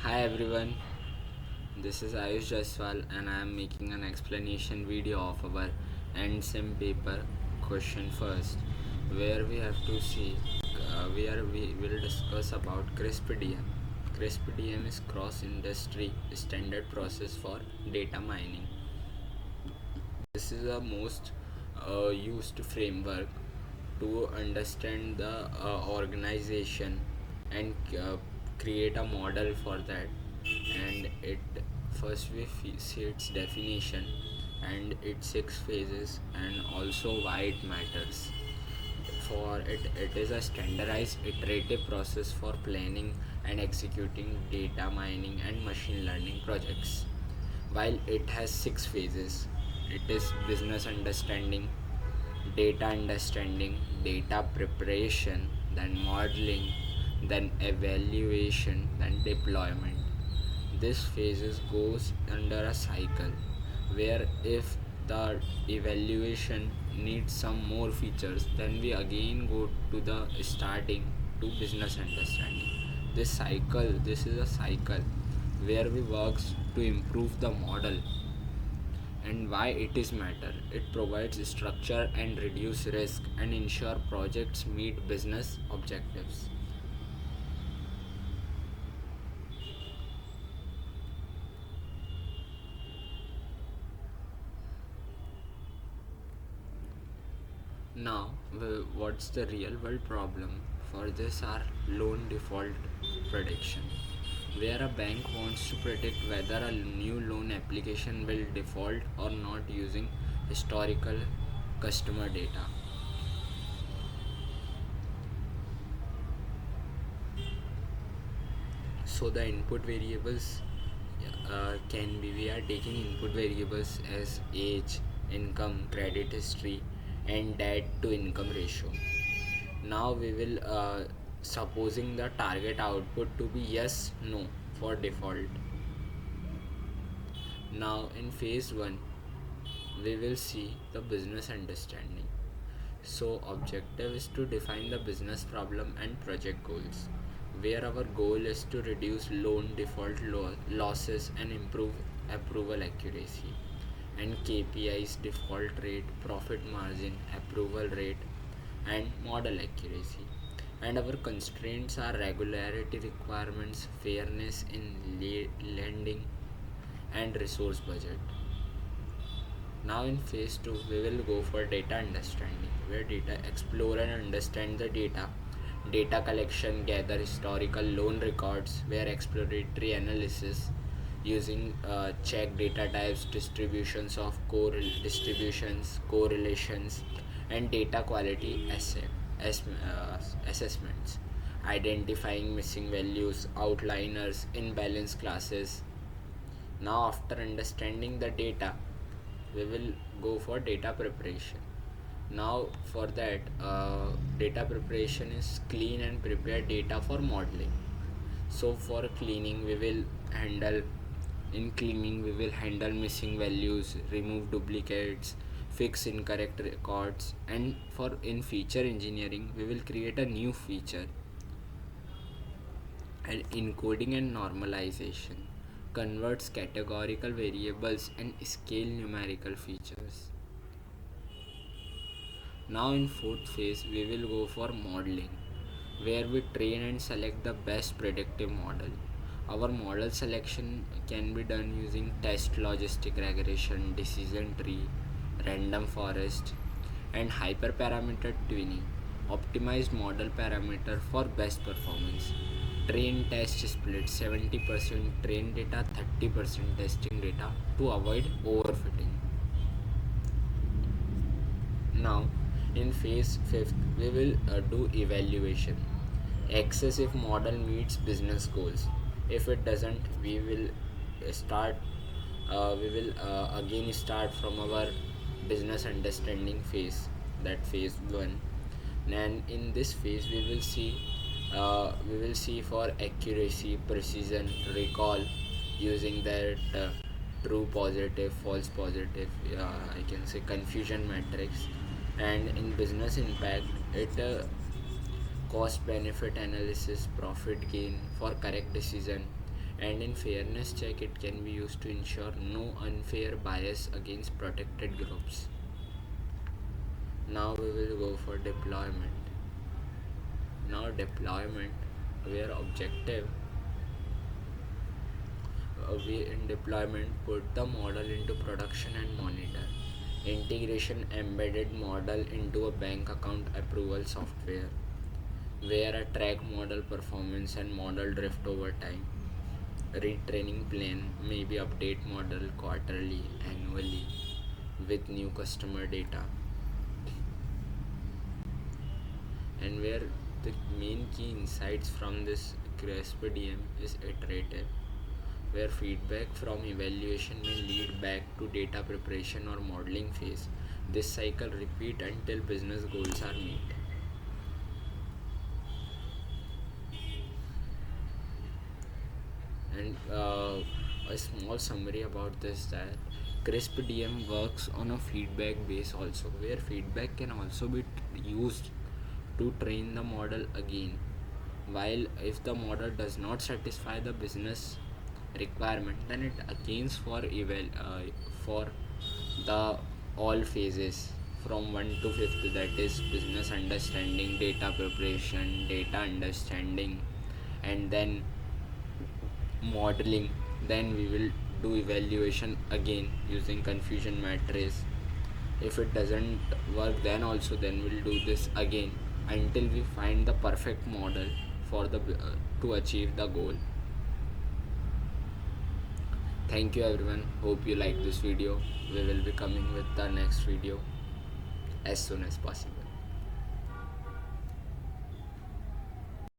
Hi everyone, this is Ayush Jaiswal and I am making an explanation video of our end-sem paper question first, where we have to see where we will discuss about CRISP-DM. CRISP-DM is cross-industry standard process for data mining. This is the most used framework to understand the organization and create a model for that. And it first we see its definition and its six phases and also why it matters. For it is a standardized iterative process for planning and executing data mining and machine learning projects. While it has six phases, it is business understanding, data understanding, data preparation, then modeling, then evaluation, then deployment. This phases goes under a cycle where if the evaluation needs some more features, then we again go to the starting to business understanding. This is a cycle where we works to improve the model. And why it is matter, it provides structure and reduce risk and ensure projects meet business objectives. Now, what's the real world problem? For this are loan default prediction, where a bank wants to predict whether a new loan application will default or not using historical customer data. So the input variables can be, we are taking input variables as age, income, credit history, and debt to income ratio. Now we will supposing the target output to be yes, no for default. Now in phase 1 we will see the business understanding. So objective is to define the business problem and project goals, where our goal is to reduce loan default losses and improve approval accuracy. And KPIs default rate, profit margin, approval rate, and model accuracy. And our constraints are regularity requirements, fairness in lending, and resource budget. Now in phase 2 we will go for data understanding, where data explore and understand the data. Data collection, gather historical loan records, where exploratory analysis using check data types, distributions of distributions, correlations, and data quality assessments, identifying missing values, outliers, imbalanced classes. Now, after understanding the data, we will go for data preparation. Now, for that, data preparation is clean and prepare data for modeling. So, for cleaning, we will handle in cleaning we will handle missing values, remove duplicates, fix incorrect records, and for in feature engineering, we will create a new feature. And encoding and normalization converts categorical variables and scale numerical features. Now in fourth phase we will go for modeling, where we train and select the best predictive model. Our model selection can be done using test logistic regression, decision tree, random forest, and hyperparameter tuning. Optimized model parameter for best performance. Train test split 70% train data, 30% testing data to avoid overfitting. Now, in phase fifth, we will do evaluation. Access if model meets business goals. If it doesn't, we will start. We will again start from our business understanding phase. That phase one, and in this phase we will see for accuracy, precision, recall, using that true positive, false positive, I can say confusion matrix. And in business impact, it cost benefit analysis, profit gain for correct decision, And in fairness check, it can be used to ensure no unfair bias against protected groups. Now we will go for deployment. Now deployment, where objective, we in deployment put the model into production and monitor. Integration, embedded model into a bank account approval software, where a track model performance and model drift over time. Retraining plan, maybe update model quarterly, annually with new customer data. And where the main key insights from this CRISP-DM is iterative, where feedback from evaluation may lead back to data preparation or modeling phase. This cycle repeat until business goals are met. And a small summary about this, that CRISP-DM works on a feedback base also, where feedback can also be used to train the model again. While if the model does not satisfy the business requirement, then it agains for the all phases from 1 to 5th, that is business understanding, data preparation, data understanding, and then modeling. Then we will do evaluation again using confusion matrix. If it doesn't work, then we'll do this again until we find the perfect model for the to achieve the goal. Thank you everyone, hope you like this video. We will be coming with the next video as soon as possible.